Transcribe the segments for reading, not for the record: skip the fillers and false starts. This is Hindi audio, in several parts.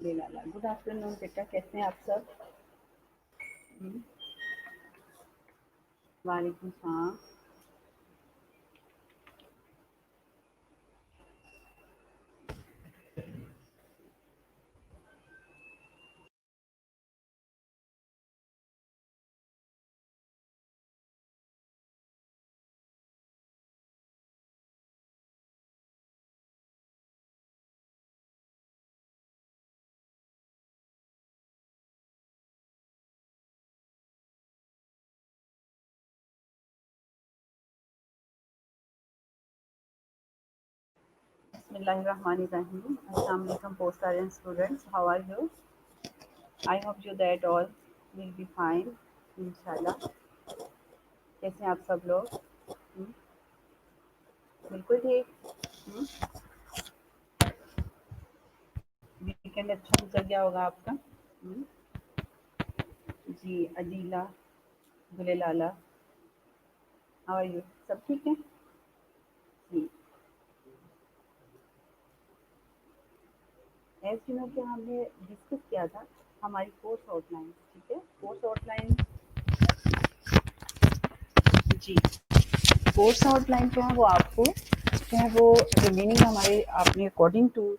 बेलाला, गुड आफ्टरनून बेटा, कैसे हैं आप सब? हम्म, वालेकुम सलाम। बिस्मिल्लाहिर्रहमानिर्रहीम। अस्सलाम वालेकुम post students, students, how are you? I hope you that all will be fine इंशाल्लाह। कैसे हैं आप सब लोग? हम्म, बिल्कुल ठीक। हम्म, वीकेंड अच्छा गुजर गया होगा आपका। जी अदीला, गुले लाला, हाउ आर यू? सब ठीक है जी। एज यू नो कि हमने डिस्कस किया था हमारी कोर्स आउटलाइन, ठीक है? कोर्स आउटलाइन, जी, कोर्स आउटलाइन जो है वो आपको जो है वो रिमेनिंग हमारे आपने अकॉर्डिंग टू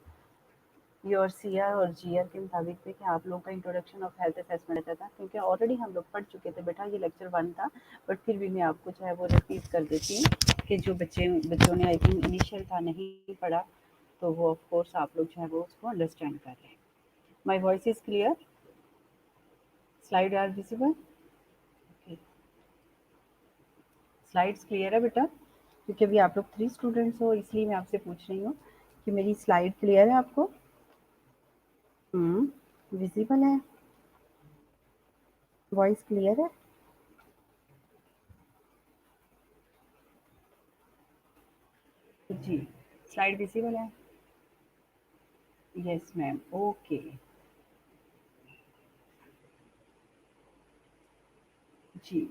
योर सीआर और जीआर के मुताबिक थे कि आप लोगों का इंट्रोडक्शन ऑफ हेल्थ असेसमेंट रहता था, क्योंकि ऑलरेडी हम लोग पढ़ चुके थे बेटा, ये लेक्चर 1 था। बट फिर भी मैं आपको जो है वो रिपीट कर देती हूँ कि जो बच्चों ने आई थिंक इनिशियल था नहीं पढ़ा, तो वो ऑफ कोर्स आप लोग जो है वो उसको अंडरस्टैंड कर रहे हैं। My voice is clear? Slide are visible? Slides clear है बेटा? क्योंकि अभी आप लोग 3 स्टूडेंट्स हो, इसलिए मैं आपसे पूछ रही हूँ कि मेरी स्लाइड क्लियर है आपको? विजिबल है? वॉइस क्लियर है? जी, स्लाइड विजिबल है? Yes ma'am, okay. जी,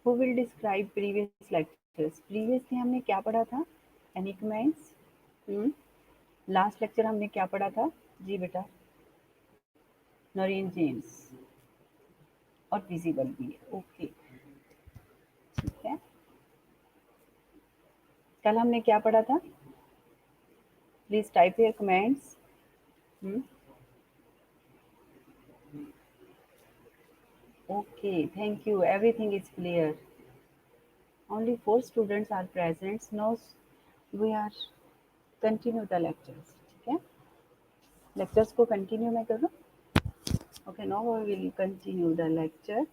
who will describe previous lectures? Previously हमने क्या पढ़ा था? Any comments? लास्ट लेक्चर हमने क्या पढ़ा था? जी बेटा, नॉरेन जेम्स, और विजिबल भी है, ओके, ठीक है। कल हमने क्या पढ़ा था? Please type your comments. Okay, thank you. Everything is clear. Only 4 students are present. Now we are continue the lectures. ठीक है? Lectures को continue मैं करूँ? Okay, now we will continue the lecture.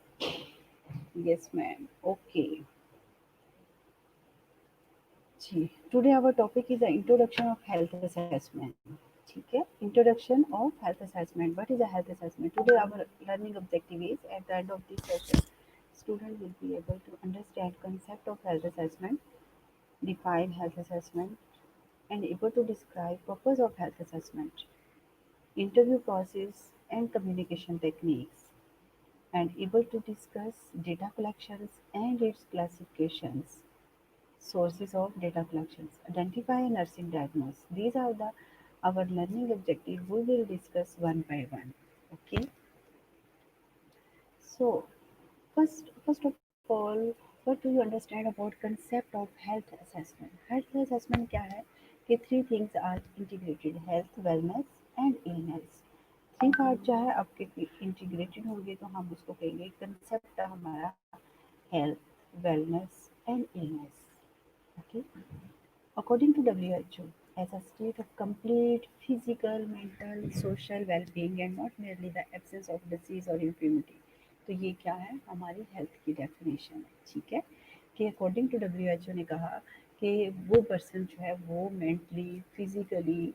Yes, ma'am. Okay. Ji, today our topic is the introduction of health assessment. ठीक है? Introduction of health assessment. What is a health assessment? Today our learning objective is at the end of this session, student will be able to understand concept of health assessment, define health assessment, and able to describe purpose of health assessment, interview process and communication techniques, and able to discuss data collections and its classifications, sources of data collections, identify and nursing diagnose. These are the our learning objective. We will discuss one by one. Okay. So first of all, what do you understand about concept of health assessment? Health assessment क्या है कि three things are integrated: health, wellness and illness. Three part जो है आपके इंटीग्रेटेड होंगे तो हम उसको कहेंगे कंसेप्ट हमारा health, wellness and illness. Okay, according to WHO, as a state of complete physical, mental, social well-being and not merely the absence of disease or infirmity. तो ये क्या है? हमारी हेल्थ की डेफिनेशन है, ठीक है? कि अकॉर्डिंग टू WHO ने कहा कि वो पर्सन जो है वो मेंटली, फिजिकली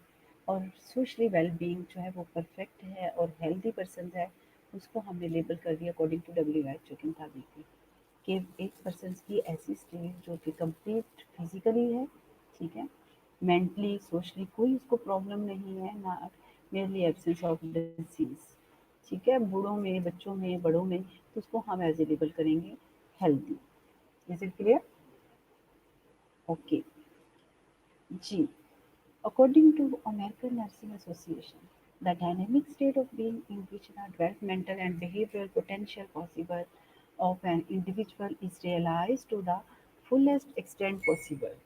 और सोशली वेल-बीइंग जो है वो परफेक्ट है और हेल्दी पर्सन है, उसको हमने लेबल कर दिया अकॉर्डिंग टू WHO के मुताबिक कि एक पर्सन की ऐसी स्टेट जो कि कंप्लीट फिजिकली है, ठीक है, मेंटली सोशली कोई उसको प्रॉब्लम नहीं है, ना मेरली एब्सेंस ऑफ डिजीज, ठीक है, बूढ़ों में, बच्चों में, बड़ों में, तो उसको हम एज ए लेबल करेंगे healthy. Is it clear? Okay जी, according to American nursing association, The dynamic state of being in which the developmental and behavioral potential possible of an individual is realized to the fullest extent possible.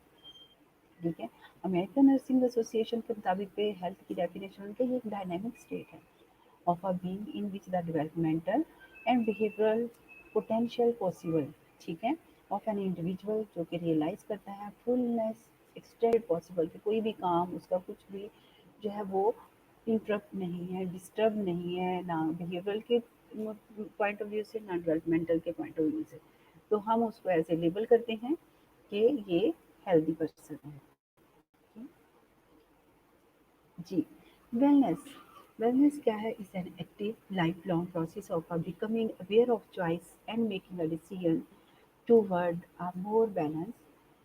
ठीक है। अमेरिकन नर्सिंग एसोसिएशन के मुताबिक पे हेल्थ की डेफिनेशन उनके ये एक डायनेमिक स्टेट है of a being in which the developmental and behavioural potential possible, ठीक है, ऑफ एन इंडिविजुअल जो कि रियलाइज करता है फुलनेस एक्सटेंड पॉसिबल कि कोई भी काम उसका कुछ भी जो है वो इंटरप्ट नहीं है, डिस्टर्ब नहीं है, ना बिहेवियरल के पॉइंट ऑफ व्यू से, ना डेवलपमेंटल के पॉइंट ऑफ व्यू से। तो हम उसको ऐसे लेबल करते हैं कि ये हेल्दी पर्सन है। जी। वेलनेस, वेलनेस क्या है? Is an active life long process of becoming aware of choice and making a decision toward a more balance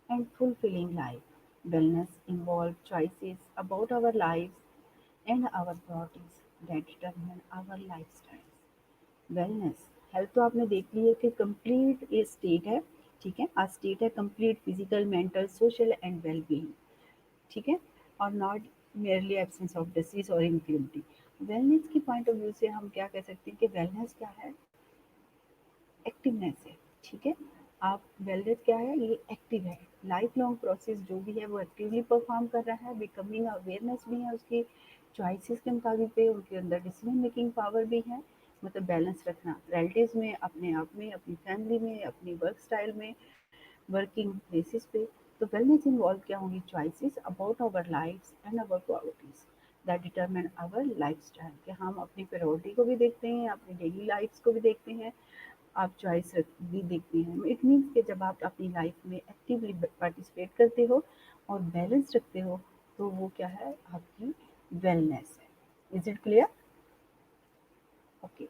and fulfilling life. Wellness involve choices about our lives and our bodies that determine our lifestyle. Wellness, health तो आपने देख ली है कि कंप्लीट ये स्टेट है, ठीक है, आ स्टेट है complete physical, mental, social and well being, ठीक है, और not merely absence of disease और इनक्लूडिंग। वेलनेस की पॉइंट ऑफ व्यू से हम क्या कह सकते हैं कि वेलनेस क्या है? एक्टिवनेस है, ठीक है। आप वेलनेस क्या है? ये एक्टिव है, लाइफ लॉन्ग प्रोसेस जो भी है वो एक्टिवली परफॉर्म कर रहा है, बिकमिंग अवेयरनेस भी है उसकी चॉइसेस के मुताबिक पे, उनके अंदर डिसीजन मेकिंग पावर भी है, मतलब बैलेंस रखना रिलेटिव्स में, अपने आप में, अपनी फैमिली में, अपनी वर्क स्टाइल में, वर्किंग बेसिस पे। तो वेलनेस इन्वॉल्व क्या होंगी? Choices about our lifes and our priorities that determine our lifestyle, कि हम अपनी प्रायोरिटी को भी देखते हैं, अपनी डेली लाइफ्स को भी देखते हैं, आप चॉइस भी देखते हैं। इट मीन्स कि जब आप अपनी लाइफ में एक्टिवली पार्टिसिपेट करते हो और बैलेंस रखते हो तो वो क्या है? आपकी वेलनेस है। Is it clear? Okay.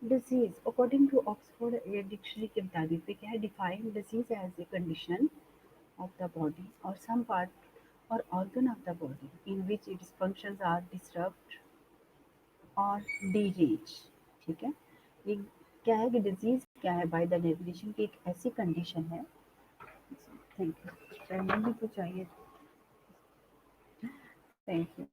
Disease according to Oxford dictionary के मुताबिक पे क्या है? Define disease as a condition of the body or some part or organ of the body in which its functions are disturbed or deranged, ठीक है। ये क्या है कि डिजीज क्या है? बाय द डेफिनेशन की एक ऐसी कंडीशन है, थैंक यू, रहना भी तो चाहिए, थैंक यू।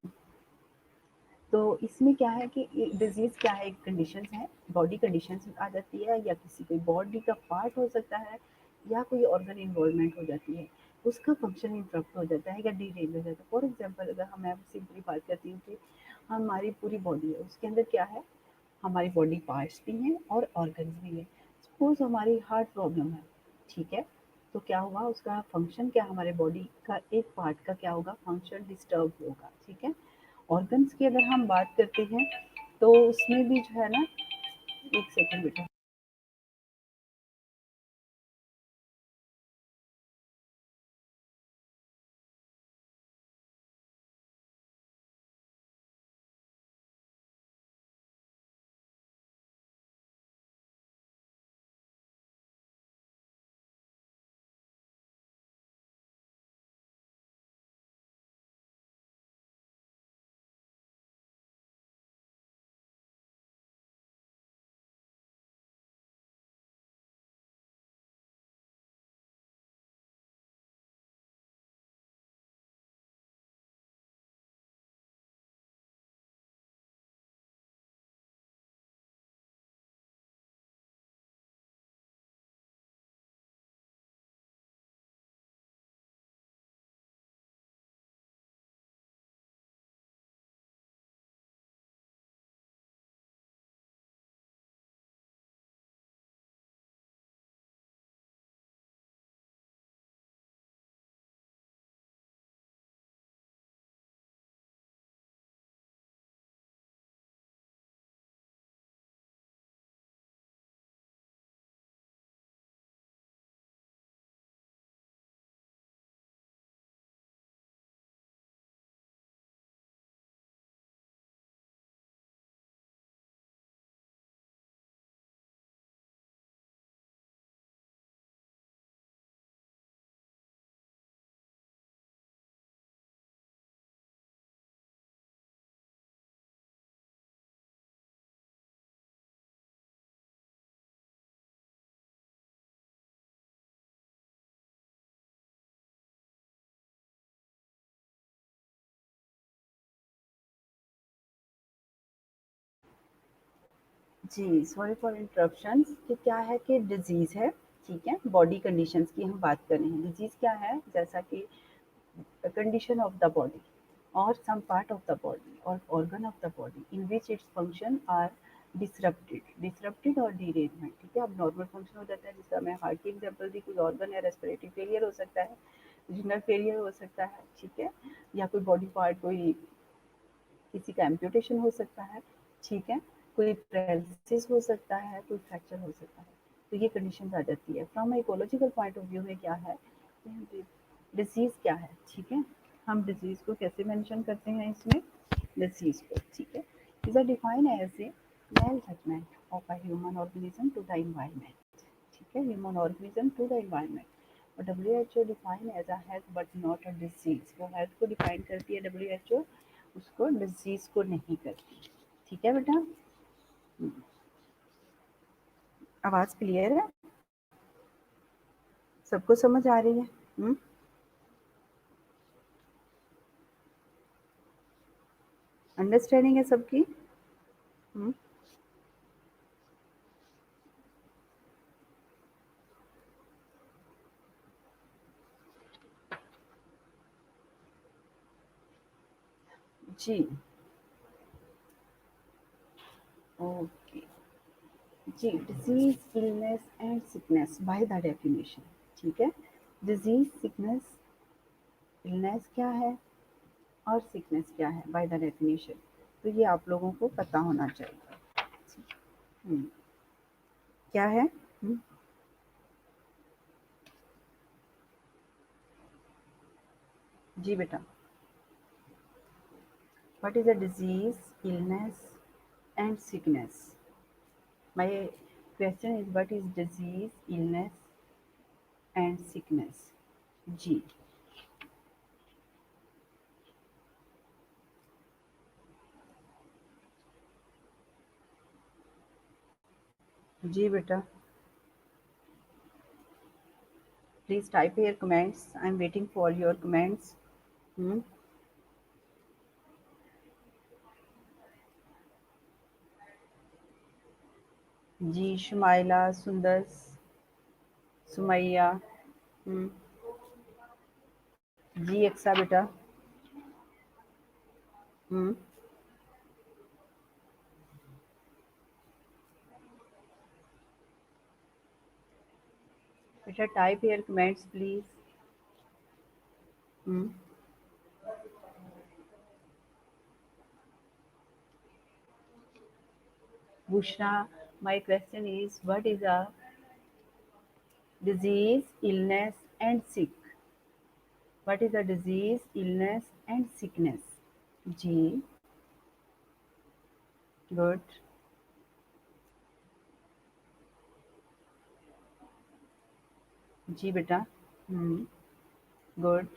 तो इसमें क्या है कि डिजीज क्या है? एक कंडीशन है, बॉडी कंडीशन आ जाती है, या किसी कोई बॉडी का पार्ट हो सकता है, या कोई ऑर्गन इन्वॉल्वमेंट हो जाती है, उसका फंक्शन इंटरप्ट हो जाता है या डीरेंज हो जाता है। फॉर एग्जांपल अगर हम मैं सिंपली बात करती हूँ कि हमारी पूरी बॉडी है, उसके अंदर क्या है? हमारी बॉडी पार्ट्स भी हैं और ऑर्गन्स भी हैं। सपोज हमारी हार्ट प्रॉब्लम है, ठीक है, तो क्या हुआ? उसका फंक्शन क्या? हमारे बॉडी का एक पार्ट का क्या होगा? फंक्शन डिस्टर्ब होगा, ठीक है। ऑर्गन्स की अगर हम बात करते हैं तो उसमें भी जो है ना, एक सेकंड बेटा, जी, सॉरी फॉर इंटरप्शंस कि क्या है कि डिज़ीज़ है, ठीक है? बॉडी कंडीशंस की हम बात कर रहे हैं। डिज़ीज़ क्या है? जैसा कि condition of the body or some part of the body or organ of the body in which its function are disrupted और derangement, ठीक है? अब नॉर्मल फंक्शन हो जाता है, जिसका मैं हार्ट की एग्जांपल दी, कोई ऑर्गन है, रेस्पिरेटरी फेलियर हो सकता है, रीनल फेलियर हो सकता है, ठीक है? या कोई बॉडी पार्ट, कोई किसी का एम्पुटेशन हो सकता है, ठीक है? कोई पैरालिसिस हो सकता है, कोई फ्रैक्चर हो सकता है। तो ये कंडीशन आ जाती है। From ecological point of view में क्या है, डिजीज़ क्या है, ठीक है? हम डिजीज़ को कैसे मेंशन करते हैं इसमें, डिजीज़ को, ठीक है? Is a define as a well judgement of a human organism to the environment, ठीक है? Human organism to the environment. और WHO define as a health but not a disease. वो हेल्थ को डिफाइन करती है WHO, उसको डिजीज़ को नहीं करती। ठीक है बेटा? आवाज़ क्लियर है? सबको समझ आ रही है? हुँ? अंडरस्टैंडिंग है सबकी? हुँ? जी, ओके। जी, disease, illness and sickness by the definition, ठीक है? डिज़ीज़, सिकनेस, इलनेस क्या है और सिकनेस क्या है बाय द डेफिनिशन? तो ये आप लोगों को पता होना चाहिए। हुँ, क्या है? हुँ, जी बेटा। What is a disease, illness and sickness? My question is what is disease, illness and sickness? जी, जी बेटा, please type your comments. I'm waiting for your comments. Hmm? जी, शुमाइला, सुंदर, सुमैया, hmm? जी एक्सा बेटा, hmm? बेटा type your comments please. Hmm? Bushra, my question is what is a disease, illness and sick? What is a disease, illness and sickness? जी, good. जी बेटा, हुँ, गुड।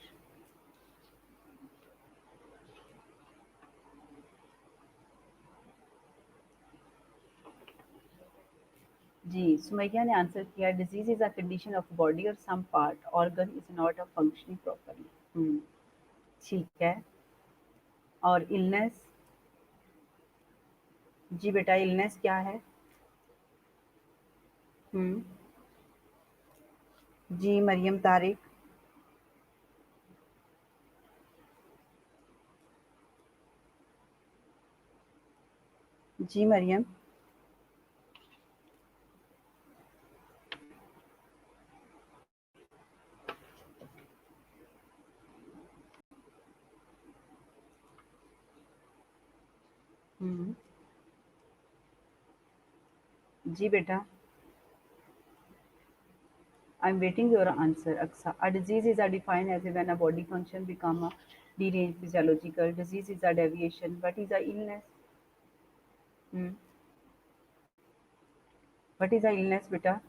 जी, सुमैया ने आंसर किया disease is a condition of body और some part organ is not a functioning properly. हुँ, ठीक है। और इलनेस? जी बेटा, इलनेस क्या है? हुँ, जी मरियम तारिक। जी मरियम। हुँ, जी बेटा, I am waiting your answer Aqsa. A disease is a defined as when a body function become a deranged physiological disease is a deviation. What is a illness? Hmm, what is a illness बेटा?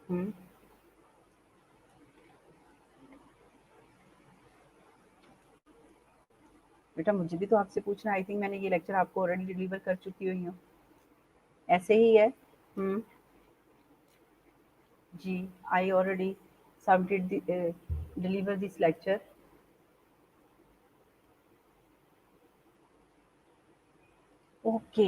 हुँ, बेटा मुझे भी तो आपसे पूछना है। आई थिंक मैंने ये लेक्चर आपको ऑलरेडी डिलीवर कर चुकी हुई हूँ। ऐसे ही है। हुँ, जी, I already submitted deliver this lecture. Okay,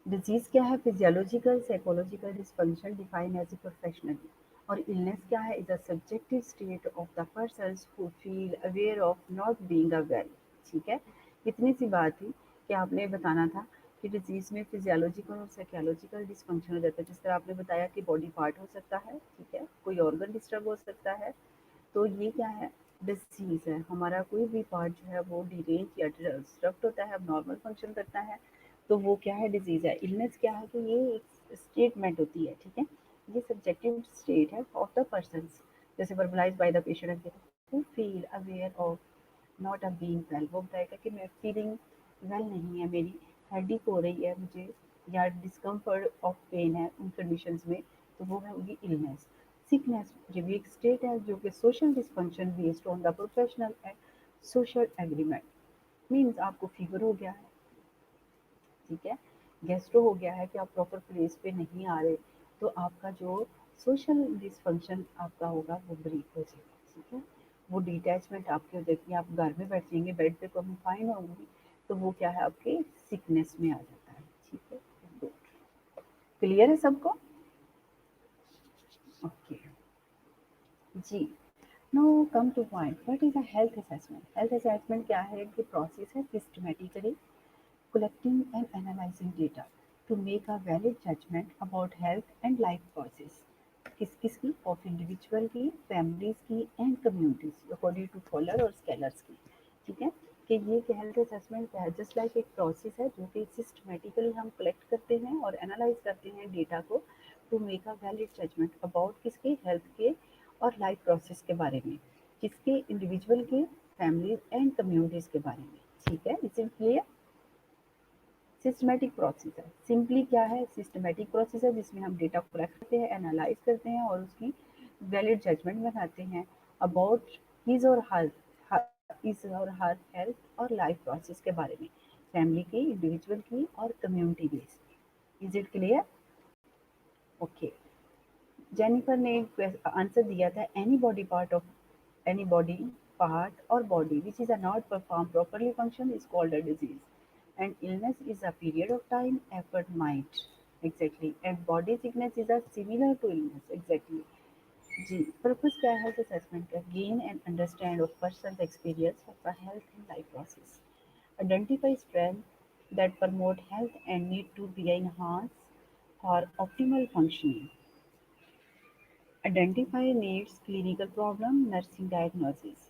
disease क्या है? Physiological psychological dysfunction define as a professionally. और इलनेस क्या है? Is a subjective state of the person who feel aware of not being a well. ठीक है, इतनी सी बात थी कि आपने बताना था कि डिजीज में फिजियोलॉजिकल और साइकोलॉजिकल डिसफंक्शन हो जाता है। जिस तरह आपने बताया कि बॉडी पार्ट हो सकता है, ठीक है, कोई ऑर्गन डिस्टर्ब हो सकता है, तो ये क्या है? डिसीज है। हमारा कोई भी पार्ट जो है वो डिरेंज या डिस्टर्ब होता है, अब नॉर्मल फंक्शन करता है, तो वो क्या है? डिजीज है। इलनेस क्या है? कि ये एक स्टेटमेंट होती है, ठीक है, ये सब्जेक्टिव स्टेट है ऑफ द पर्सन, जैसे verbalise by the patient who feel aware of not a being well. वो बताएगा कि मैं फीलिंग वेल नहीं है, मेरी हेडेक हो रही है मुझे, या डिस्कम्फर्ट ऑफ पेन है उन कंडीशंस में, तो वो है उनकी इलनेस। सिकनेस ये भी एक स्टेट है जो कि social dysfunction based on the professional and social agreement. Means आपको फीवर हो गया है, ठीक है, गैस्ट्रो हो गया है कि आप प्रॉपर प्लेस पे नहीं आ रहे, तो आपका जो सोशल डिसफंक्शन आपका होगा वो ब्रेक हो जाएगा, ठीक है, वो डिटैचमेंट आपकी हो जाएगी, आप घर में बैठ जाएंगे, बेड पे कंफाइन होंगी, तो वो क्या है? आपके सिकनेस में आ जाता है, ठीक है। गुड, क्लियर है सबको? ओके जी। No come to point, what is a health assessment? Health assessment क्या है? कि प्रोसेस है systematically collecting and analyzing data to make a valid judgment about health and life choices. किस किस की? ऑफ इंडिविजुअल की, फैमिलीज की and communities according to Fowler और स्कैलर्स की, ठीक है। कि ये हेल्थ असेसमेंट क्या है? जस्ट लाइक एक प्रोसेस है जो कि सिस्टमेटिकली हम कलेक्ट करते हैं और एनालाइज करते हैं डेटा को, to make a valid judgement about किसके? हेल्थ के और लाइफ प्रोसेस के बारे में, किसके? इंडिविजुअल के, फैमिलीज एंड कम्युनिटीज के बारे में, ठीक है। Is it clear? Systematic process है। सिंपली क्या है? सिस्टमैटिक प्रोसेस है जिसमें हम डेटा कलेक्ट करते हैं, एनालाइज करते हैं और उसकी वैलिड जजमेंट बनाते हैं अबाउट हिज और हर हेल्थ और लाइफ प्रोसेस के बारे में, फैमिली की, इंडिविजुअल की और community based. Is it clear? Okay, Jennifer ने एक आंसर दिया था, एनी बॉडी पार्ट और body which is a not perform properly function is called a disease and illness is a period of time effort might, exactly, and body sickness is a similar to illness, exactly। जी, पर्पस क्या है हेल्थ असेसमेंट का? Gain and understand of person experience of a health and life process, identify strength that promote health and need to be enhanced for optimal functioning, identify needs, clinical problem, nursing diagnosis,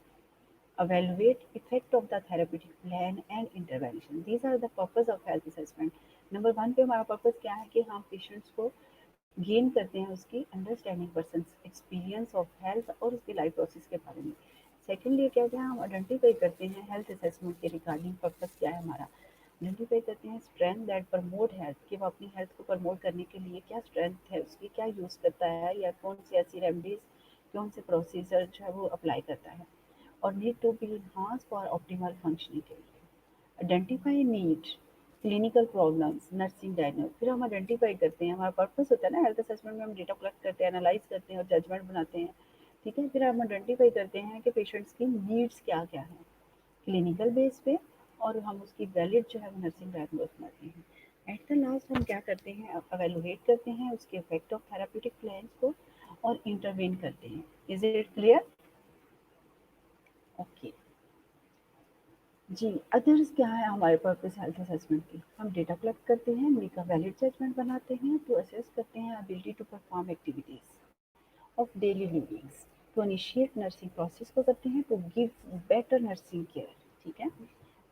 evaluate effect of the therapeutic plan and intervention। These are the purpose of health assessment। Number one पे हमारा पर्पस क्या है? कि हम पेशेंट्स को गेन करते हैं उसकी understanding, person experience of health और उसकी लाइफ प्रोसेस के बारे में। सेकेंडली क्या क्या हम आइडेंटिफाई करते हैं हेल्थ असेसमेंट के रिगार्डिंग, पर्पस क्या है हमारा? आइडेंटिफाई करते हैं स्ट्रेंथ दैट प्रमोट हेल्थ, कि वो अपनी हेल्थ को प्रमोट करने के लिए क्या स्ट्रेंथ है उसकी, क्या यूज़ करता है, या कौन सी ऐसी रेमडीज, कौन से प्रोसीजर जो है वो अप्लाई करता है, और need to be enhance for optimal functioning के लिए। Identify need, clinical problems, nursing diagnose. फिर हम आइडेंटिफाई करते हैं, हमारा पर्पस होता है ना हेल्थ असेसमेंट में, हम डेटा कलेक्ट करते हैं, एनालाइज करते हैं और जजमेंट बनाते हैं, ठीक है। फिर हम आइडेंटिफाई करते हैं कि पेशेंट्स की नीड्स क्या क्या हैं क्लिनिकल बेस पे, और हम उसकी वैलिड जो है वो नर्सिंग डायग्नोस बनाते हैं। एट द लास्ट हम क्या करते हैं? एवेलुएट करते हैं उसके इफेक्ट ऑफ थेराप्यूटिक प्लान्स को और इंटरवेन करते हैं। Is it clear? ओके जी। अदर्स क्या है हमारे पर्पस हेल्थ असेसमेंट की? हम डेटा कलेक्ट करते हैं, मेक अ वैलिड जजमेंट बनाते हैं, टू असेस करते हैं ability to perform activities of daily livings, to initiate nursing process को करते हैं, to give better nursing care, ठीक है।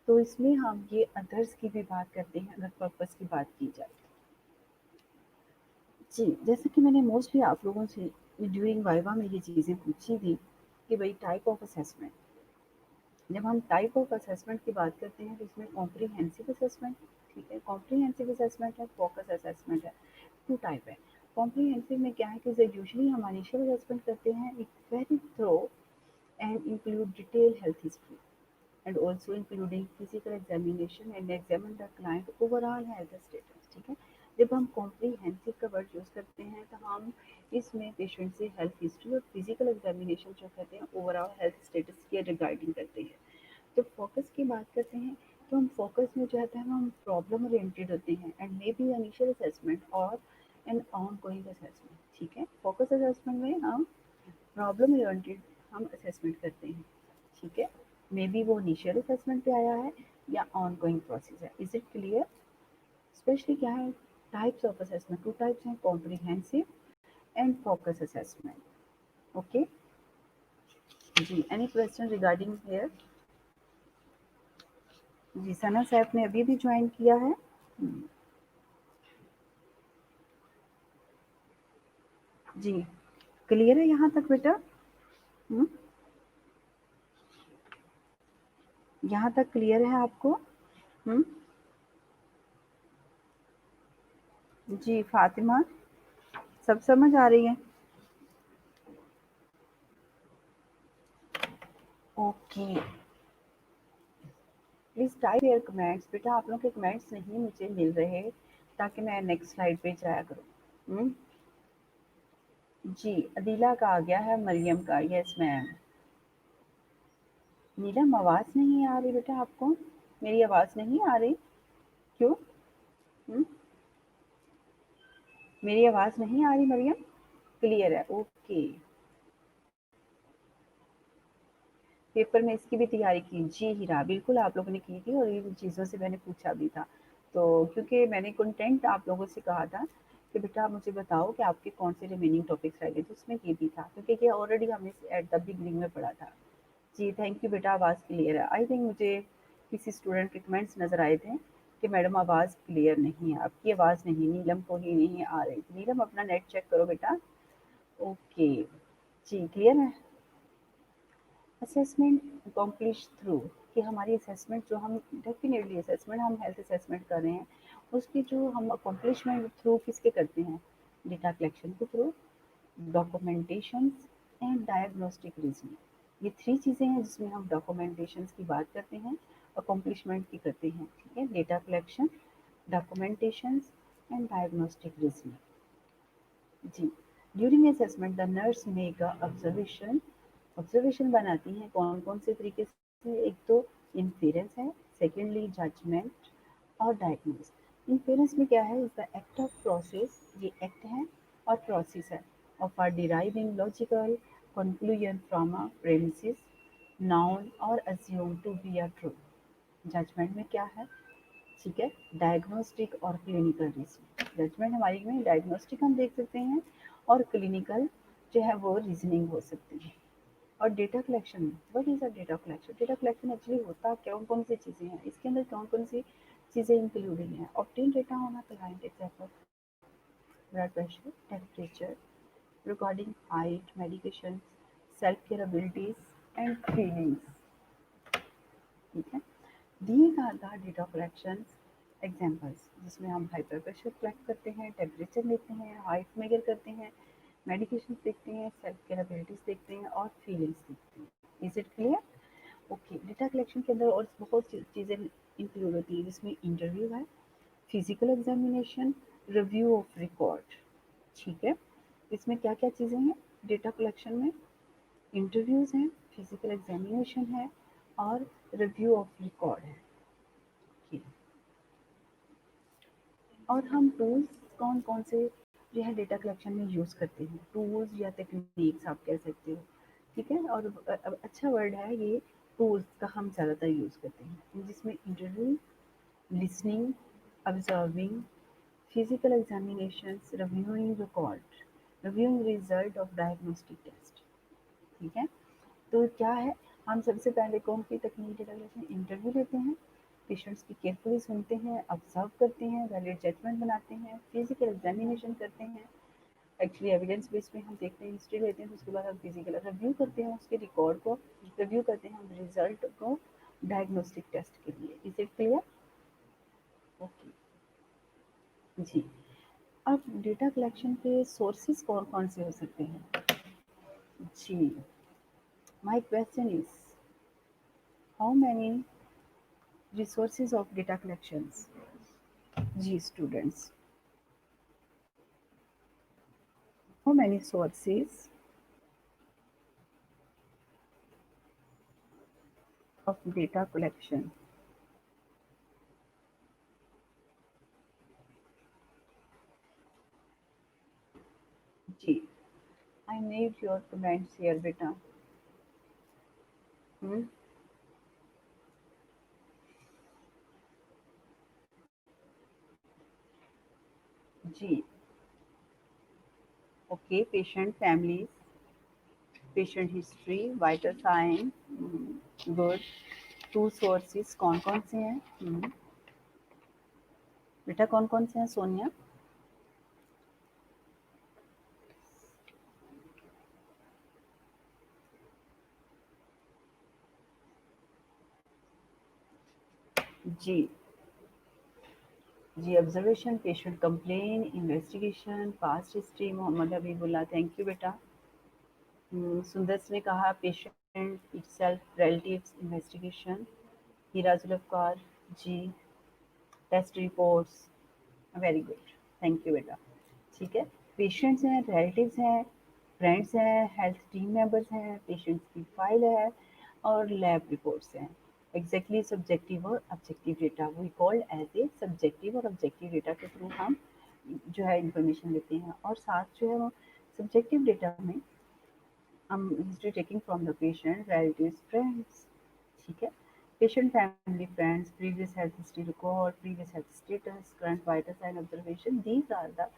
तो इसमें हम ये अदर्स की भी बात करते हैं अगर पर्पस की बात की जाए। जी, जैसे कि मैंने मोस्टली आप लोगों से ड्यूरिंग वाइवा में ये चीज़ें पूछी थी कि भाई टाइप ऑफ असेसमेंट, जब हम टाइप ऑफ असेसमेंट की बात करते हैं तो इसमें कॉम्प्रिहेंसिव असेसमेंट, ठीक है, कॉम्प्रिहेंसिव असेसमेंट है, फोकस असेसमेंट है, टू टाइप है। कॉम्प्रिहेंसिव में क्या है कि यूजुअली हम इनिशियल असेसमेंट करते हैं एक very thorough and include detail health history and also including physical examination and examine the client overall health status, ठीक है। जब हम कॉम्प्रीहेंसिव का वर्ड यूज़ करते हैं तो हम इसमें पेशेंट से हेल्थ हिस्ट्री और फिजिकल एग्जामिनेशन जो कहते हैं ओवरऑल हेल्थ स्टेटस के रिगार्डिंग करते हैं। जब फोकस की बात करते हैं तो हम फोकस में जो रहते हैं हम प्रॉब्लम ओरिएंटेड होते हैं and may be initial assessment और एन ऑन गोइंग असेसमेंट। ठीक है, फोकस असेसमेंट में हम प्रॉब्लम ओरिएंटेड हम असेसमेंट करते हैं। ठीक है, मे बी वो इनिशियल असेसमेंट पे आया है या ऑन गोइंग प्रोसेस है। Is it clear? स्पेशली क्या है, types of assessment, two types हैं, comprehensive and focus assessment. Okay जी, एनी क्वेश्चन रिगार्डिंग हियर? जी, सना सैफ ने अभी भी ज्वाइन किया है। जी, क्लियर है यहाँ तक बेटा? हम्म, यहाँ तक क्लियर है आपको? हम्म, जी फातिमा, सब समझ आ रही है? Okay, please type your comments. बेटा आप लोग के कमेंट्स नहीं मुझे मिल रहे, ताकि मैं नेक्स्ट स्लाइड पे जाया करूँ। जी, अदीला का आ गया है, मरियम का, यस मैम। नीलम आवाज नहीं आ रही बेटा आपको? मेरी आवाज नहीं आ रही? क्यों? हम्म, मेरी आवाज नहीं आ रही मरियम? क्लियर है, ओके। पेपर में इसकी भी तैयारी की? जी हीरा, बिल्कुल आप लोगों ने की थी और इन चीज़ों से मैंने पूछा भी था। तो क्योंकि मैंने कंटेंट आप लोगों से कहा था कि बेटा आप मुझे बताओ कि आपके कौन से रिमेनिंग टॉपिक्स रह गए, तो उसमें ये भी था, क्योंकि ये ऑलरेडी हमने एट द बिगनिंग में पढ़ा था। जी थैंक यू बेटा, आवाज़ क्लियर है। आई थिंक मुझे किसी स्टूडेंट के कमेंट्स नज़र आए थे कि मैडम आवाज़ क्लियर नहीं है, आपकी आवाज़ नहीं, नीलम को ही नहीं आ रही। नीलम अपना नेट चेक करो बेटा। ओके जी, क्लियर है। असेसमेंट अकॉम्प्लिश थ्रू, कि हमारी असेसमेंट जो हम डेफिनेटली असेसमेंट हम हेल्थ असेसमेंट कर रहे हैं, उसकी जो हम अकॉम्प्लिशमेंट थ्रू किसके करते हैं? डेटा कलेक्शन के through, documentation and diagnostic reasoning. ये थ्री चीज़ें हैं जिसमें हम डॉक्यूमेंटेशन की बात करते हैं, अकॉम्प्लिशमेंट की करते हैं। ठीक है, data collection, documentation and diagnostic reasoning. जी, during assessment the nurse make a observation, observation बनाती हैं कौन कौन से तरीके से? एक तो इन्फेरेंस है, सेकेंडली जजमेंट और डायग्नोस। इन्फेरेंस में क्या है? Is the act of process, ये एक्ट है और प्रोसेस है of or deriving logical conclusion from a premises, known और assume to be a true. Judgment में क्या है? ठीक है, डायग्नोस्टिक और क्लिनिकल रीजनिंग। जजमेंट हमारी में डायग्नोस्टिक हम देख सकते हैं और क्लिनिकल जो है वो रीजनिंग हो सकती है। और डेटा कलेक्शन में, what is a data collection? Data collection actually होता कौन कौन सी चीज़ें हैं, इसके अंदर कौन कौन सी चीज़ें इंक्लूडेड हैं? ऑब्टेन डेटा होना, client example, blood pressure, temperature, recording height, medication, self care abilities and feelings. ठीक है, these are the data collections examples, जिसमें हम हाइपर प्रेशर कलेक्ट करते हैं, टेम्परेचर लेते हैं, हाइट मेजर करते हैं, मेडिकेशन देखते हैं, सेल्फ केयर एबिलिटीज देखते हैं और फीलिंग्स देखते हैं। Is it clear? Okay, data collection के अंदर और बहुत चीज़ें इंक्लूड होती हैं, जिसमें इंटरव्यू है, physical examination, review of record. ठीक है, इसमें क्या क्या चीज़ें हैं डेटा कलेक्शन में? इंटरव्यूज़ हैं, फिजिकल एग्जामिनेशन है और रिव्यू ऑफ रिकॉर्ड है। ठीक। और हम टूल्स कौन कौन से जो है डेटा कलेक्शन में यूज़ करते हैं? टूल्स या टेक्निक्स आप कह सकते हो। ठीक है, और अच्छा वर्ड है ये, टूल्स का हम ज़्यादातर यूज़ करते हैं, जिसमें interview, listening, observing, physical examinations, reviewing record, reviewing result of diagnostic test. ठीक है, तो क्या है, हम सबसे पहले कौन सी तकनीक डेटा कलेक्शन? इंटरव्यू लेते हैं, पेशेंट्स की केयरफुली सुनते हैं, ऑब्जर्व करते हैं, वैलिड जजमेंट बनाते हैं, फिजिकल एग्जामिनेशन करते हैं। एक्चुअली एविडेंस बेस पे हम देखते हैं, हिस्ट्री लेते हैं, तो उसके बाद हम फिजिकल रिव्यू करते हैं, उसके रिकॉर्ड को रिव्यू करते हैं, हम रिजल्ट को डायग्नोस्टिक टेस्ट के लिए। Is it clear? ओके जी, अब डेटा कलेक्शन के सोर्सेज कौन कौन से हो सकते हैं? जी, my question is, how many resources of data collections? G students, how many sources of data collection? जी, I need your comments here बेटा। हम्म। जी, okay, patient families, patient history, vital sign, good. Two sources कौन कौन से हैं? बेटा कौन कौन से हैं सोनिया? जी, जी, observation, patient complain, investigation, past history, Mohammad Habibulla, thank you बेटा। सुंदर ने कहा patient itself, relatives, investigation. Heera Zulfikar, जी, test reports, very good, thank you बेटा। ठीक है, पेशेंट्स हैं, रिलेटिव्स हैं, फ्रेंड्स हैं, हेल्थ टीम मेंबर्स हैं, पेशेंट्स की फाइल है और लैब रिपोर्ट्स हैं। एग्जैक्टली सब्जेक्टिव और objective data we called as a subjective और ऑब्जेक्टिव डेटा के थ्रू हम जो है इंफॉर्मेशन लेते हैं। और साथ जो है वो सब्जेक्टिव डेटा में हम history taking from the patient, relatives, friends. ठीक है, patient family, friends, previous health history record, previous health status, current vitals and observation, these are the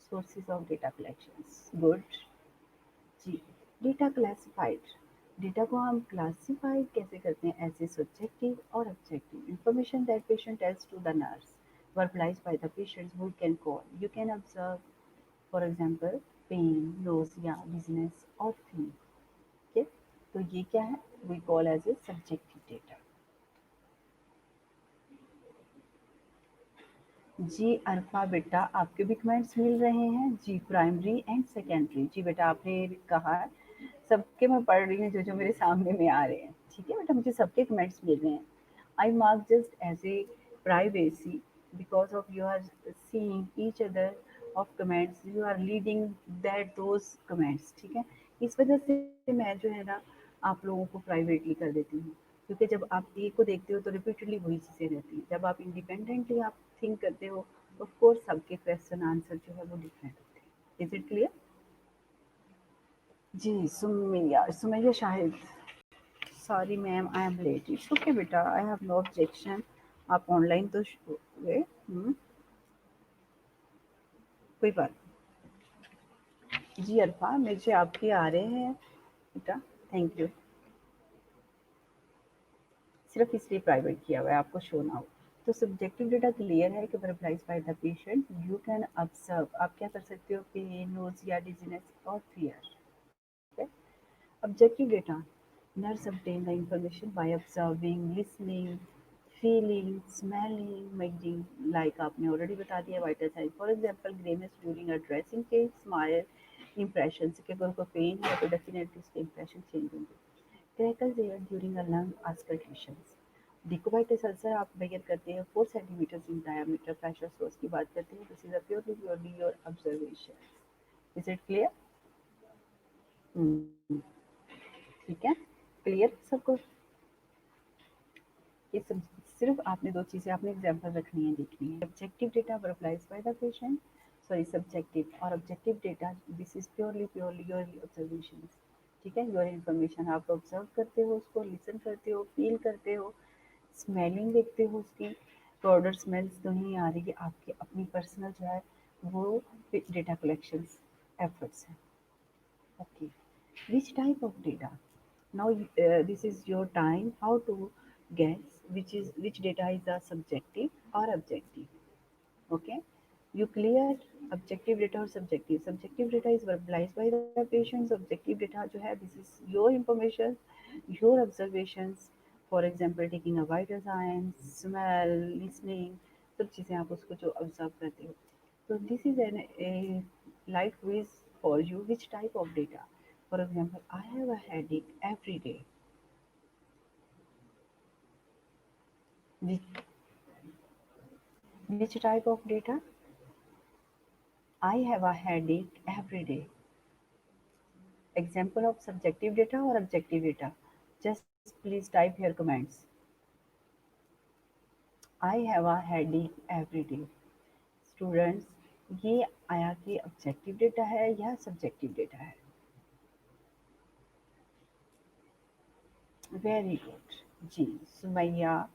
sources of data collections. Good. जी, डेटा क्लासिफाइड, डेटा को हम क्लासिफाइड कैसे करते हैं? ऐसे सब्जेक्टिव और objective information that patient tells to the nurse, verbalized by the patients who can call. You can observe, for example, pain, nausea, dizziness, or fever. Okay, तो ये क्या है? We call as a subjective data. जी अल्फा बेटा, आपके भी कमेंट्स मिल रहे हैं जी, प्राइमरी एंड सेकेंडरी। जी बेटा, आपने कहा है सबके मैं पढ़ रही हूँ जो जो मेरे सामने में आ रहे हैं। ठीक है बेटा, मुझे सबके कमेंट्स मिल रहे हैं। I mark just as a privacy because of you are seeing each other of comments, you are leading that those comments. ठीक है, इस वजह से मैं जो है ना आप लोगों को प्राइवेटली कर देती हूँ, क्योंकि जब आप एक को देखते हो तो रिपीटेडली वही चीज़ें रहती हैं। जब आप इंडिपेंडेंटली आप थिंक करते हो तो ऑफ कोर्स सबके क्वेश्चन आंसर जो है वो डिफरेंट होते हैं। Is it clear? जी, Sumaiya, Sumaiya Shahid, sorry ma'am I am late. It's okay बेटा, आई हैव नो ऑब्जेक्शन। आप ऑनलाइन तो हुए। कोई बात नहीं। जी अल्फा, मुझे आपके आ रहे हैं बेटा, थैंक यू। सिर्फ इसलिए प्राइवेट किया हुआ है आपको शो ना हो। तो सब्जेक्टिव डेटा क्लियर है कि verbalise by the patient, you can observe, आप क्या कर सकते हो? पेन, नोजिया, डिजीनेस और fear. Objective data, nurse obtain the information by observing, listening, feeling, smelling, measuring, like आपने already बता दिया vital sign. For example, grimace during a dressing change, smile, impressions कि अगर उनको pain है तो definitely उसके impression change होंगे. Crackles there during a lung auscultations. Decubitus ulcer आप measure करते हैं 4 centimeters in diameter, pressure source की बात करते हैं. This is a purely your observation. Is it clear? Hmm. ठीक है, क्लियर सबको? ये सब सिर्फ आपने दो चीज़ें आपने एग्जाम्पल रखनी है, देखनी है। Objective data verbalize by the patient, sorry subjective, और objective data this is purely your observation. ठीक है, योर इन्फॉर्मेशन, आप ऑब्जर्व करते हो उसको, लिसन करते हो, फील करते हो, स्मेलिंग देखते हो उसकी, प्रोडक्ट स्मेल्स तो नहीं आ रही है, आपके अपनी पर्सनल जो है वो डेटा कलेक्शन एफर्ट्स हैं। Okay. Which type of data? Now this is your time. How to guess which data is the subjective or objective? Okay. You clear objective data or subjective. Subjective data is verbalized by the patients. Objective data जो है this is your information, your observations. For example, taking a vital signs, smell, listening, सब चीज़ें आप उसको जो observe करते हो. So this is a light quiz for you. Which type of data? For example, I have a headache every day. Which, which type of data? I have a headache every day. Example of subjective data or objective data? Just please type here comments. I have a headache every day. Students, ये आया कि ऑब्जेक्टिव डेटा है या सब्जेक्टिव डेटा है? Very good. जी, सुमैया,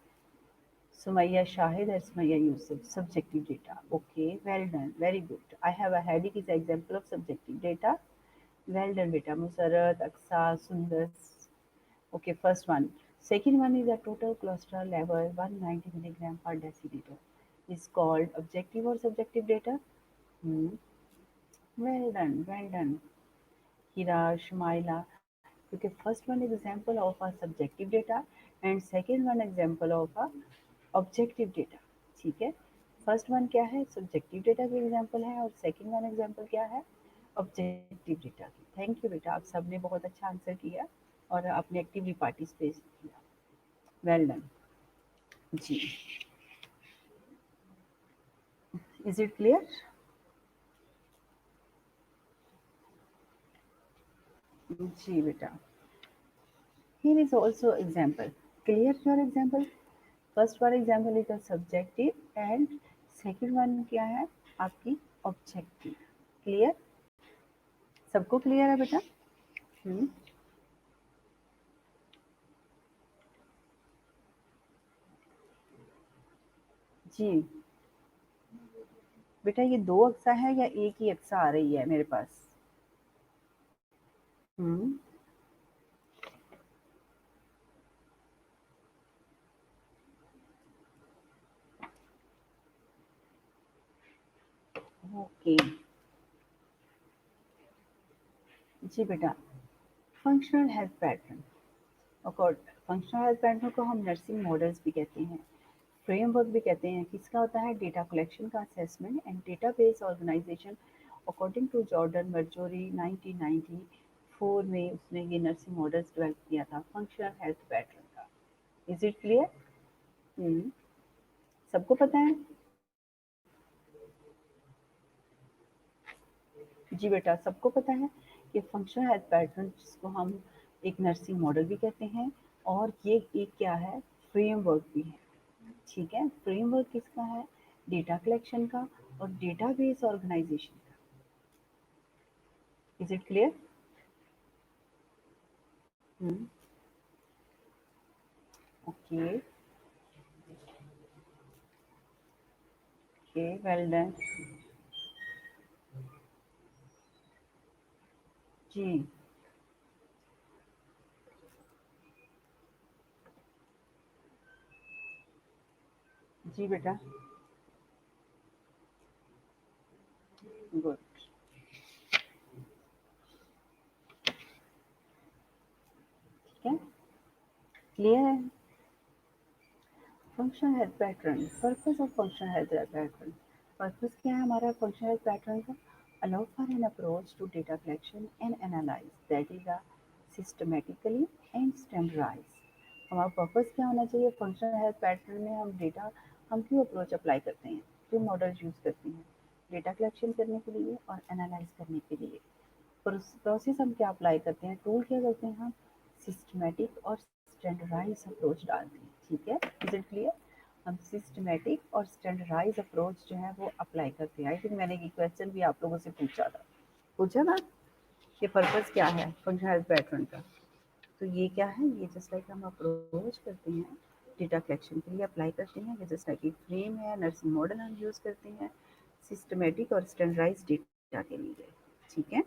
सुमैया शाहिद और Sumaiya Yusuf, subjective data. Okay, well done, very good. I have a headache is example of subjective data. Well done बेटा, मुसरत, अक्सा, सुंदर। Okay, first one. Second one is a total cholesterol level 190 milligram per deciliter. Is called objective or subjective data? Hmm. Well done, well done. Hira, Shumaila. Okay, first one is example of a subjective data and second one example of a objective data. ठीक है? फर्स्ट वन क्या है? सब्जेक्टिव डेटा की एग्जांपल है और सेकंड वन एग्जांपल क्या है? ऑब्जेक्टिव डेटा की। थैंक यू बेटा, आप सबने बहुत अच्छा आंसर किया और आपने एक्टिवली पार्टिसिपेट किया। Well done. जी, इज इट क्लियर? जी बेटा, here is also example. Clear your example? First वाला example is subjective and second one क्या है आपकी? ऑब्जेक्टिव। क्लियर? सबको क्लियर है बेटा? हम्म। जी बेटा, ये दो अक्सा है या एक ही अक्सा आ रही है मेरे पास? हम्म। ओके। जी बेटा, फंक्शनल हेल्थ पैटर्न और फंक्शनल हेल्थ पैटर्न को हम नर्सिंग मॉडल्स भी कहते हैं, फ्रेमवर्क भी कहते हैं। किसका होता है? डेटा कलेक्शन का, assessment and database organization. According to Jordan Marjorie 1994 में उसने ये नर्सिंग मॉडल्स डेवलप किया था फंक्शनल हेल्थ पैटर्न का। Is it clear? हम्म। सबको पता है? जी बेटा, सबको पता है कि फंक्शनल हेल्थ पैटर्न जिसको हम एक नर्सिंग मॉडल भी कहते हैं और ये एक क्या है? फ्रेमवर्क भी है। ठीक है, फ्रेमवर्क किसका है? डेटा कलेक्शन का और डेटाबेस ऑर्गेनाइजेशन का। Is it clear? Hmm. Okay, okay, well done. जी, जी बेटा, गुड। ठीक है, क्लियर है? Functional health pattern, purpose of functional health pattern. Purpose क्या है हमारा फंक्शनल हेल्थ पैटर्न का? Allow for an approach to data collection and analyze that is a systematically and standardize. हमारा पर्पस क्या होना चाहिए? फंक्शनल हेल्थ पैटर्न में हम डेटा, हम क्यों अप्रोच अप्लाई करते हैं, क्यों मॉडल यूज़ करते हैं? डेटा कलेक्शन करने के लिए और एनालाइज करने के लिए। प्रोसेस हम क्या अप्लाई करते हैं, टूल क्या करते हैं हम? सिस्टमेटिक और स्टैंडर्डाइज अप्रोच डालते हैं। ठीक है, इज इट क्लियर? हम सिस्टमेटिक और स्टैंडर्डाइज अप्रोच जो है वो अप्लाई करते हैं। आई थिंक मैंने ये क्वेश्चन भी आप लोगों से पूछा था, पूछा ना, कि पर्पस क्या है फंक्शनल पैटर्न का? तो ये क्या है? ये जस्ट लाइक हम अप्रोच करते हैं, डेटा कलेक्शन के लिए अप्लाई करते हैं। ये जस्ट लाइक एक फ्रेम है, नर्सिंग मॉडल हम यूज़ करते हैं सिस्टमेटिक और स्टैंडर्डाइज डेटा के लिए। ठीक है,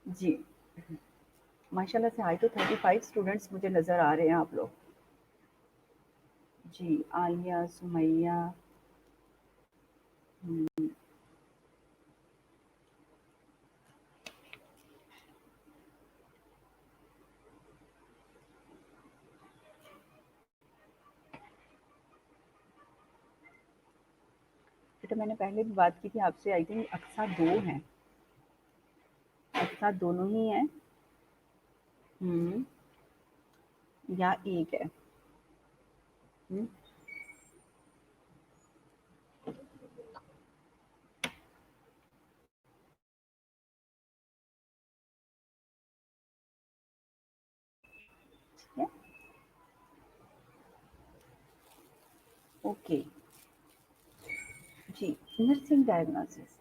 जी। माशाल्लाह से आज तो 35 स्टूडेंट्स मुझे नज़र आ रहे हैं आप लोग। जी, आलिया, सुमैया। बेटा मैंने पहले भी बात की थी आपसे, आई थिंक अक्सा 2 हैं, अक्सा दोनों ही हैं। हुँ, या 1 है। हुँ, okay ji, nursing diagnosis.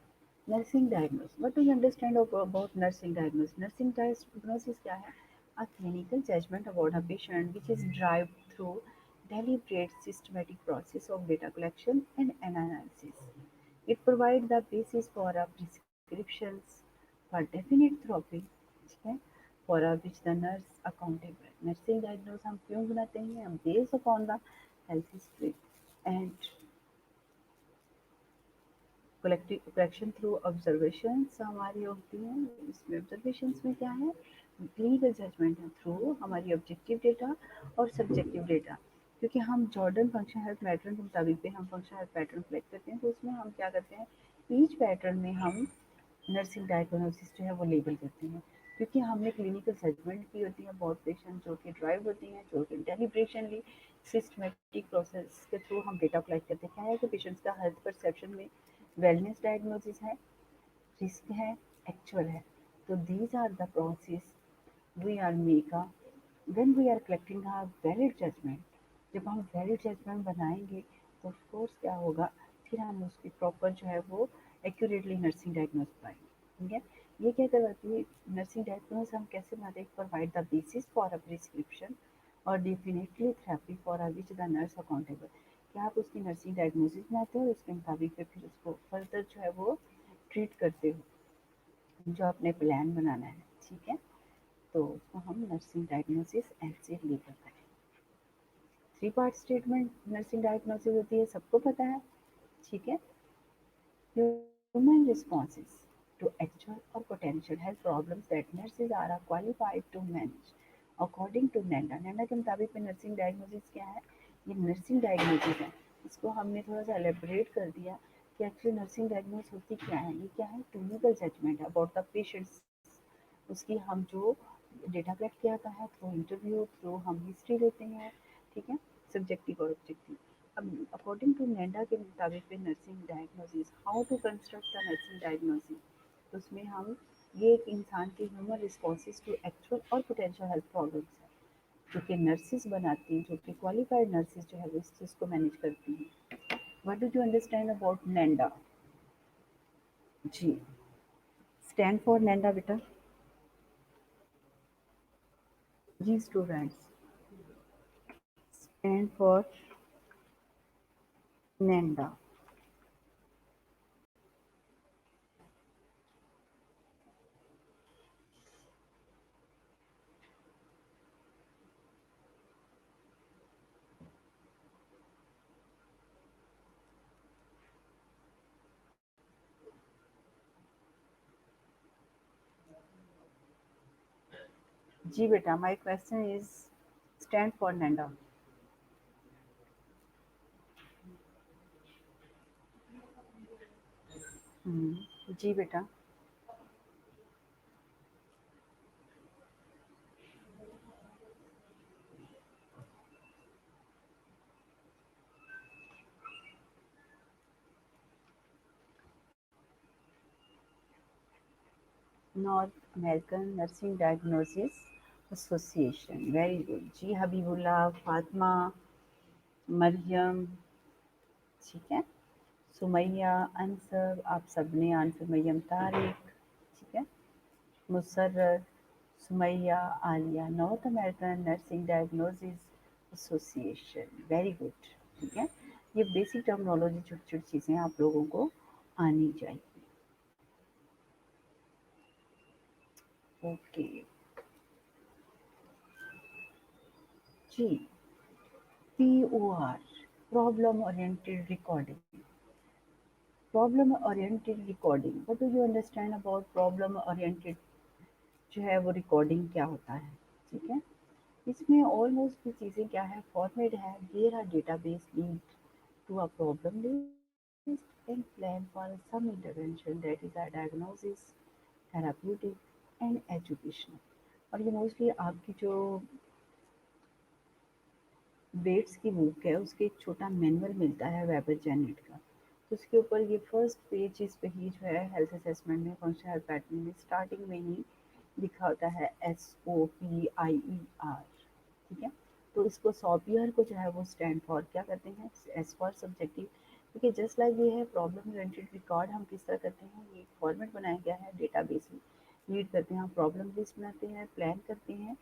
Nursing diagnosis. What do you understand about nursing diagnosis? Nursing diagnosis क्या है? A clinical judgment about a patient which is derived through deliberate systematic process of data collection and analysis. It provides the basis for a prescriptions for definite therapy, ठीक है, for a which the nurse accountable. Nursing diagnosis हम क्यों बनाते हैं? हम based upon the health history and collection through observations हमारी होती हैं। इसमें ऑब्जर्वेशंस में क्या है, क्लिनिकल जजमेंट है थ्रू हमारी ऑब्जेक्टिव डेटा और सब्जेक्टिव डेटा। क्योंकि हम जॉर्डन फंक्शन हेल्थ पैटर्न के मुताबिक पे हम फंक्शन हेल्थ पैटर्न कलेक्ट करते हैं, तो उसमें हम क्या करते हैं, ईच पैटर्न में हम नर्सिंग डायग्नोसिस जो है वो लेबल करते हैं। क्योंकि हमने क्लिनिकल जजमेंट की होती है, बहुत पेशेंट जो कि ड्राइव होती हैं, जो कि डेलिब्रेशनली सिस्टमेटिक प्रोसेस के थ्रू हम डेटा कलेक्ट करते हैं। क्या है कि पेशेंट्स का हेल्थ परसेप्शन में वेलनेस डायग्नोसिस है, रिस्क है, एक्चुअल है। तो these are the process we are make a when we are collecting a valid judgement. जब हम वैलिड जजमेंट बनाएंगे तो ऑफ कोर्स क्या होगा, फिर हम उसकी प्रॉपर जो है वो एक्यूरेटली नर्सिंग डायग्नोस पाएंगे। ठीक है, ये क्या करवाती है नर्सिंग डायग्नोस, हम कैसे बनाते हैं, provide the basis for a prescription और definitely therapy for a which the nurse accountable. क्या आप उसकी नर्सिंग डायग्नोसिस बनाते हो, उसके मुताबिक फिर उसको फर्दर जो है वो ट्रीट करते हो, जो आपने प्लान बनाना है। ठीक है, तो उसको हम नर्सिंग डायग्नोसिस ऐसे लेकर करें। Three part statement nursing diagnosis होती है, सबको पता है। ठीक है, human responses to actual or potential health problems that nurses are qualified to manage according to NANDA। NANDA के मुताबिक में नर्सिंग डायग्नोसिस क्या है, ये नर्सिंग डायग्नोसिस है। इसको हमने थोड़ा सा एलेबरेट कर दिया कि एक्चुअली नर्सिंग डायग्नोस होती क्या है। ये क्या है, clinical judgement about the patients. उसकी हम जो डेटा कलेक्ट किया था है थ्रू इंटरव्यू, थ्रू हम हिस्ट्री लेते हैं। ठीक है, सब्जेक्टिव और ऑब्जेक्टिव। अब अकॉर्डिंग टू नेडा के मुताबिक पे nursing diagnosis, how to construct the nursing diagnosis, तो उसमें हम ये एक इंसान के ह्यूमन रिस्पॉन्सेज टू एक्चुअल और पोटेंशियल हेल्थ प्रॉब्लम्स है, जो कि नर्सिस बनाती हैं, जो कि क्वालिफाइड नर्सिस जो है वो इस चीज़ को मैनेज करती हैं। What do you understand about NANDA? जी, स्टैंड फॉर नेंडा बेटा। जी स्टूडेंट्स, स्टैंड फॉर नेंडा। जी बेटा, my question is stand for NANDA. जी बेटा। North American nursing diagnosis association, very good जी। हबीबुल्लाह, फातिमा, मरियम, ठीक है, सुमैया, अंसर, आप सबने आंसर, मरियम तारिक, ठीक है, Musarrat, Sumaiya, Alia, north American nursing diagnosis association, very good. ठीक है, ये बेसिक टर्मिनोलॉजी, छोटी छोटी चीज़ें आप लोगों को आनी चाहिए। ओके जी, POR, problem oriented recording. Problem oriented recording, what do you understand about problem oriented जो है वो रिकॉर्डिंग क्या होता है। ठीक है, इसमें ऑलमोस्ट भी चीज़ें क्या है, फॉर्मेट है, there are database linked to a problem list and plan for some intervention that is a diagnosis, therapeutic and educational. और ये मोस्टली आपकी जो वेट्स की बुक है उसके एक छोटा मैनुअल मिलता है वेबर जेनेट का। तो उसके ऊपर ये फर्स्ट पेज, इस पे ही जो है हेल्थ असेसमेंट में फंक्शनल हेल्थ पैटर्न में स्टार्टिंग में ही लिखा होता है SOPIER। ठीक है, तो इसको सॉपियर को जो है वो स्टैंड फॉर क्या करते हैं, एस फॉर सब्जेक्टिव। क्योंकि जस्ट लाइक ये है प्रॉब्लम ओरिएंटेड रिकॉर्ड हम किस तरह करते हैं, ये फॉर्मेट बनाया गया है डेटाबेस में, लीड करते हैं, हम प्रॉब्लम लिस्ट बनाते हैं, प्लान करते हैं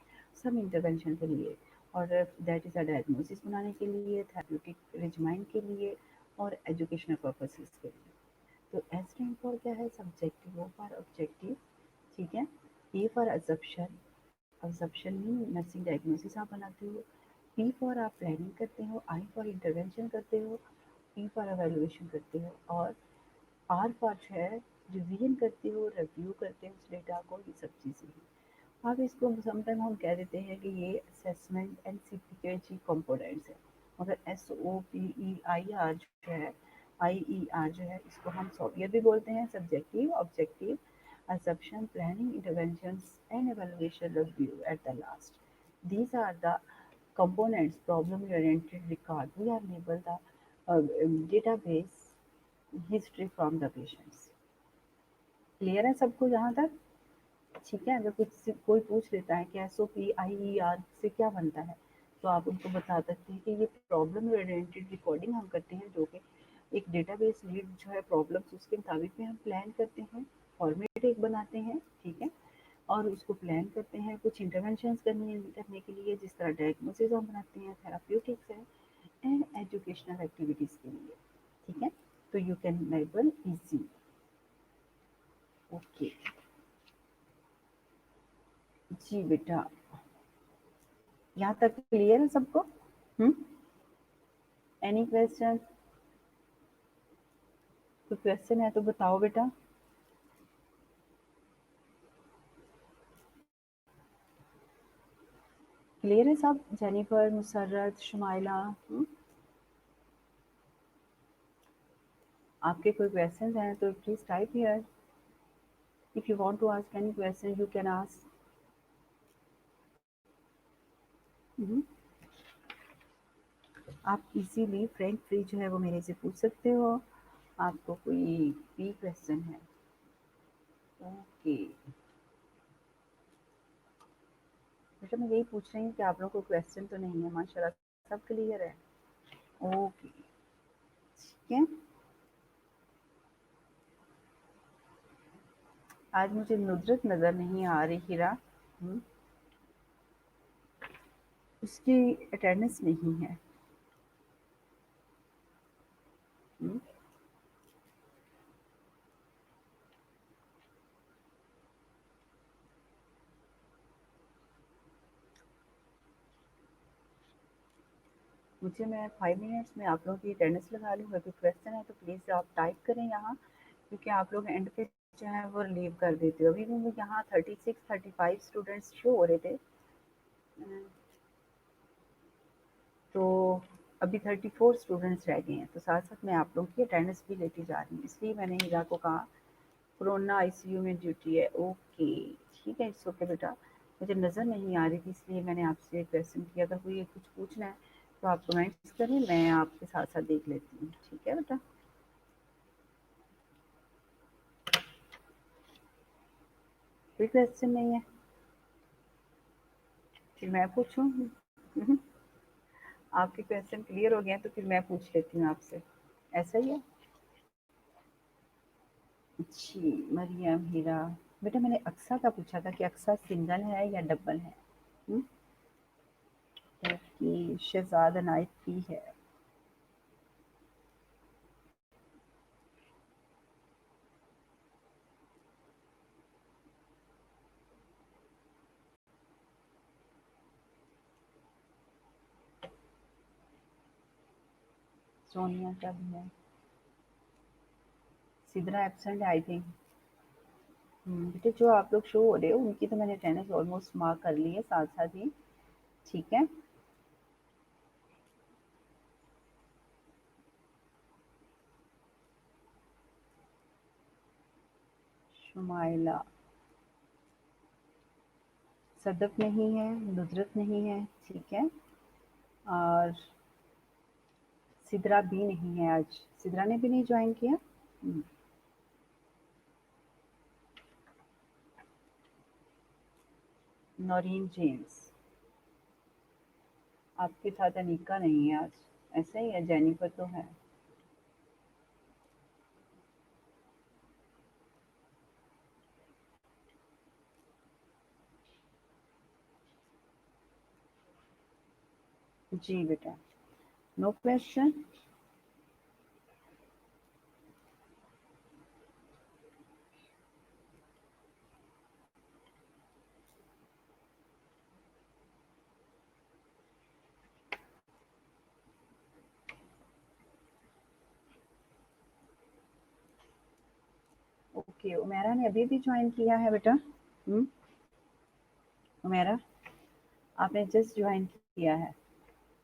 सब इंटरवेंशन के लिए, और दैट इज़ अ डायग्नोसिस बनाने के लिए, थेरेप्यूटिक रिजमाइन के लिए, और एजुकेशनल पर्पसेस के लिए। तो एस स्टैंड फॉर क्या है, सब्जेक्टिव, ओ फॉर ऑब्जेक्टिव, ठीक है। A for assumption, assumption mean nursing diagnosis आप बनाते हो। पी फॉर आप प्लानिंग करते हो, आई फॉर इंटरवेंशन करते हो, पी फॉर एवेलुएशन करते हो, और आर फॉर जो है रिवीजन करते हो, रिव्यू करते हो उस डेटा को, ये सब चीज़ें हैं। अब इसको समटाइम हम कह देते हैं कि ये असेसमेंट एंड सीपीकेजी कंपोनेंट्स है, मगर S O P E I R जो है, आई ई आर जो है, इसको हम सॉफ्टवेयर भी बोलते हैं, subjective, objective, assumption, planning, interventions, and evaluation review at the last. These are the components problem-oriented record. We are labeled the database history from the patients. Clear है सबको जहाँ तक? ठीक है। अगर कुछ कोई पूछ लेता है कि S O P I E R से क्या बनता है, तो आप उनको बता सकते हैं कि ये प्रॉब्लम ओरिएंटेड रिकॉर्डिंग हम करते हैं, जो कि एक डेटाबेस लीड जो है प्रॉब्लम्स उसके मुताबिक में हम प्लान करते हैं, फॉर्मेट एक बनाते हैं, ठीक है, और उसको प्लान करते हैं कुछ इंटरवेंशंस करने के लिए, जिस तरह डायग्नोसिस हम बनाते हैं, थेराप्यूटिक्स है, एंड एजुकेशनल एक्टिविटीज़ के लिए, ठीक है। तो you can label easy. Okay जी बेटा, यहाँ तक क्लियर है सबको? Hmm, any question? कोई क्वेश्चन है तो बताओ बेटा। क्लियर है सब? जेनिफर, मुसर्रत, शुमाइला, आपके कोई क्वेश्चन हैं तो please type here. If you want to ask any question you can ask. आप इजीली फ्रैंक फ्री जो है वो मेरे से पूछ सकते हो। आपको कोई भी क्वेश्चन है? ओके बेटा, मैं यही पूछ रही हूँ कि आप लोगों को क्वेश्चन तो नहीं है? माशाल्लाह सब क्लियर है। ओके ठीक है। आज मुझे नुजरत नज़र नहीं आ रही हीरा। हम्म, उसकी अटेंडेंस नहीं है। हम्म, मुझे मैं 5 मिनट्स में आप लोगों की अटेंडेंस लगा लूँ। अगर क्वेश्चन है तो प्लीज़ आप टाइप करें यहाँ, क्योंकि आप लोग एंड पे जो है वो लीव कर देते हो। अभी भी मुझे यहाँ 36-35 स्टूडेंट्स शो हो रहे थे, तो अभी 34 स्टूडेंट्स रह गए हैं, तो साथ साथ मैं आप लोगों की अटेंडेंस भी लेती जा रही हूँ। इसलिए मैंने हीरा को कहा कोरोना आईसीयू में ड्यूटी है। ओके ठीक है, इट्स ओके बेटा। मुझे नज़र नहीं आ रही थी इसलिए मैंने आपसे क्वेश्चन किया। अगर कोई कुछ पूछना है तो आप कमेंट्स करें, मैं आपके साथ साथ देख लेती हूँ, ठीक है बेटा। कोई क्वेश्चन नहीं है? फिर मैं पूछूँ? आपके क्वेश्चन क्लियर हो गए हैं तो फिर मैं पूछ लेती हूँ आपसे, ऐसा ही है? जी मरियम, हीरा, बेटा मैंने अक्सा का पूछा था कि अक्सा सिंगल है या डबल है। हम्म, ओके, शहजाद अनायत भी है। सोनिया का भी है। सिद्रा एब्सेंट है आई थिंक। बेटे जो आप लोग शो हो रहे हो उनकी तो मैंने अटेंडेंस ऑलमोस्ट मार्क कर ली है साथ साथ ही, ठीक है। शुमाइला, सदफ नहीं है, नुजरत नहीं है, ठीक है, और सिद्रा भी नहीं है। आज सिद्रा ने भी नहीं ज्वाइन किया। हम्म, नौरीन जेम्स, आपके साथ अनीका नहीं है आज, ऐसा ही है, जेनिफर तो है। जी बेटा, नो क्वेश्चन। ओके, उमेरा ने अभी भी ज्वाइन किया है बेटा। उमेरा, आपने जस्ट ज्वाइन किया है,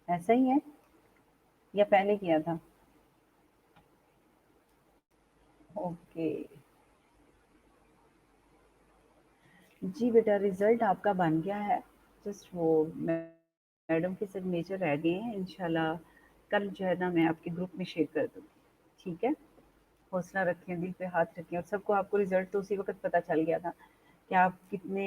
ऐसा ही है या पहले किया था? ओके। जी बेटा, रिजल्ट आपका बन गया है। जस्ट वो मैडम के सिग्नेचर रह गए हैं, इंशाल्लाह कल जो है ना मैं आपके ग्रुप में शेयर कर दूँगी, ठीक है? हौसला रखें, दिल पे हाथ रखें, और सबको आपको रिजल्ट तो उसी वक़्त पता चल गया था कि आप कितने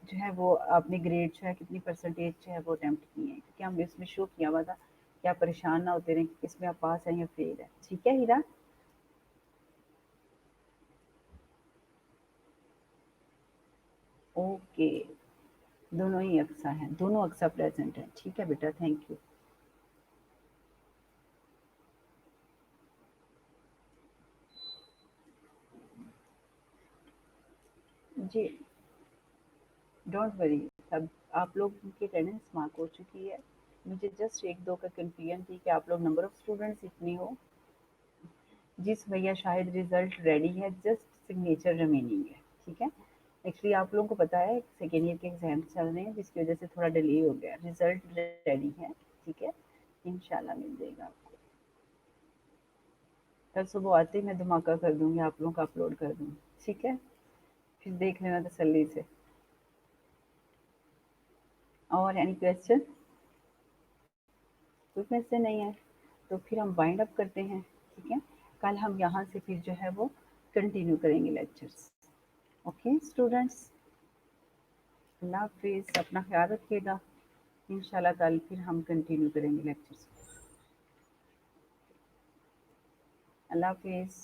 जो है वो आपने ग्रेड जो है कितनी परसेंटेज जो है वो अटेम्प्ट किए हैं, क्योंकि हमने उसमें शो किया हुआ था कि आप परेशान ना होते रहें कि इसमें आप पास हैं या फेल हैं। ठीक है हीरा? ओके, दोनों ही अक्सा हैं, दोनों अक्सा प्रेज़ेंट हैं। ठीक है बेटा, थैंक यू। जी, डोंट वरी, सब आप लोगों की अटेंडेंस मार्क हो चुकी है। मुझे जस्ट 1-2 का कन्फ्यूजन थी कि आप लोग नंबर ऑफ स्टूडेंट्स इतने हो। जी भैया, शायद रिजल्ट रेडी है, जस्ट सिग्नेचर रिमेनिंग है, ठीक है? एक्चुअली आप लोगों को पता है सेकेंड ईयर के एग्जाम चल रहे हैं, जिसकी वजह से थोड़ा डिले हो गया। रिजल्ट रेडी है, ठीक है? इंशाल्लाह मिल जाएगा आपको। कल सुबह आते ही मैं धमाका कर दूंगी, आप लोगों का अपलोड कर दूंगी, ठीक है? फिर देख लेना तसल्ली से। और एनी क्वेश्चन? कोई क्वेश्चन नहीं है, तो फिर हम वाइंड अप करते हैं, ठीक है? कल हम यहाँ से फिर जो है वो कंटिन्यू करेंगे लेक्चर्स। ओके स्टूडेंट्स, अल्लाह हाफिज़, अपना ख्याल रखिएगा। इंशाल्लाह कल फिर हम कंटिन्यू करेंगे लेक्चर्स। अल्लाह हाफिज़।